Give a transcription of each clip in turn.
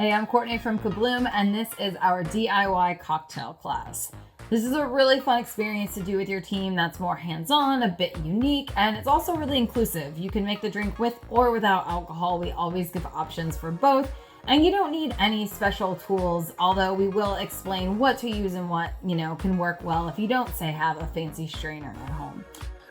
Hey, I'm Courtney from Kabloom, and this is our DIY cocktail class. This is a really fun experience to do with your team that's more hands-on, a bit unique, and it's also really inclusive. You can make the drink with or without alcohol. We always give options for both, and you don't need any special tools, although we will explain what to use and what, can work well if you don't, say, have a fancy strainer at home.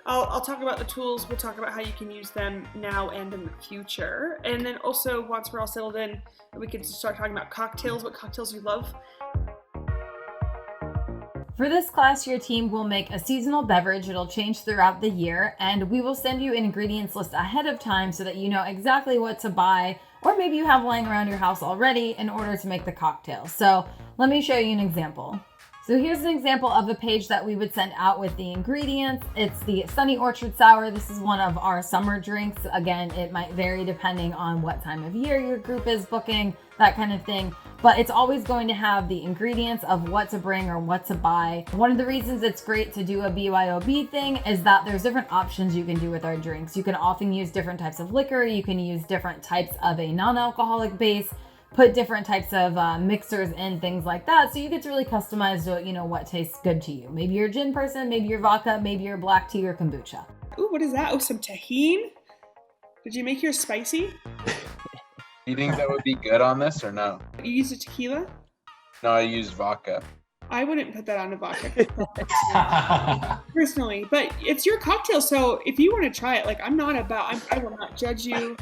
I'll talk about the tools. We'll talk about how you can use them now and in the future. And then also, once we're all settled in, we can start talking about cocktails, what cocktails you love. For this class, your team will make a seasonal beverage. It'll change throughout the year, and we will send you an ingredients list ahead of time so that you know exactly what to buy, or maybe you have lying around your house already in order to make the cocktail. So let me show you an example. So here's an example of a page that we would send out with the ingredients. It's the Sunny Orchard Sour. This is one of our summer drinks. Again, it might vary depending on what time of year your group is booking, that kind of thing. But it's always going to have the ingredients of what to bring or what to buy. One of the reasons it's great to do a BYOB thing is that there's different options you can do with our drinks. You can often use different types of liquor. You can use different types of a non-alcoholic base, put different types of mixers in, things like that. So you get to really customize what tastes good to you. Maybe you're a gin person, maybe you're vodka, maybe you're black tea or kombucha. Ooh, what is that? Oh, some tahini? Did you make yours spicy? Do you think that would be good on this or no? You used a tequila? No, I used vodka. I wouldn't put that on a vodka personally, but it's your cocktail. So if you want to try it, I will not judge you.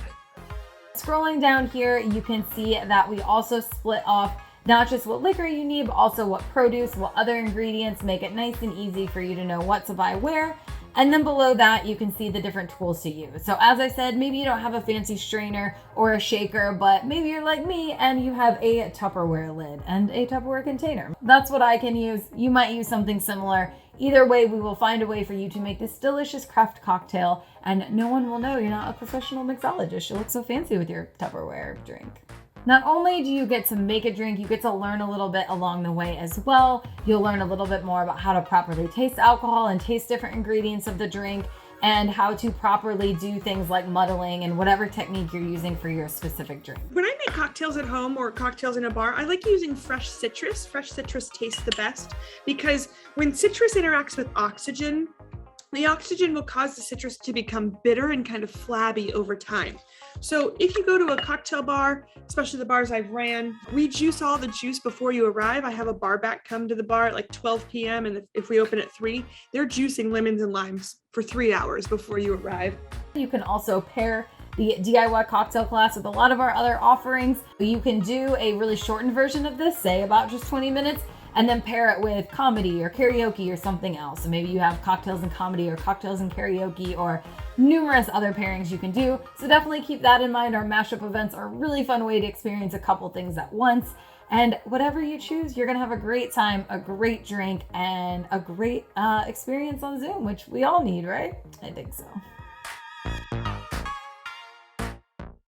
Scrolling down here, you can see that we also split off not just what liquor you need, but also what produce, what other ingredients, make it nice and easy for you to know what to buy where. And then below that, you can see the different tools to use. So as I said, maybe you don't have a fancy strainer or a shaker, but maybe you're like me and you have a Tupperware lid and a Tupperware container. That's what I can use. You might use something similar. Either way, we will find a way for you to make this delicious craft cocktail, and no one will know you're not a professional mixologist. You look so fancy with your Tupperware drink. Not only do you get to make a drink, you get to learn a little bit along the way as well. You'll learn a little bit more about how to properly taste alcohol and taste different ingredients of the drink, and how to properly do things like muddling and whatever technique you're using for your specific drink. When I make cocktails at home or cocktails in a bar, I like using fresh citrus. Fresh citrus tastes the best because when citrus interacts with oxygen, the oxygen will cause the citrus to become bitter and kind of flabby over time. So if you go to a cocktail bar, especially the bars I've ran, we juice all the juice before you arrive. I have a bar back come to the bar at 12 p.m. And if we open at 3, they're juicing lemons and limes for 3 hours before you arrive. You can also pair the DIY cocktail class with a lot of our other offerings. You can do a really shortened version of this, say about just 20 minutes, and then pair it with comedy or karaoke or something else. So maybe you have cocktails and comedy or cocktails and karaoke or numerous other pairings you can do. So definitely keep that in mind. Our mashup events are a really fun way to experience a couple things at once. And whatever you choose, you're gonna have a great time, a great drink, and a great experience on Zoom, which we all need, right? I think so.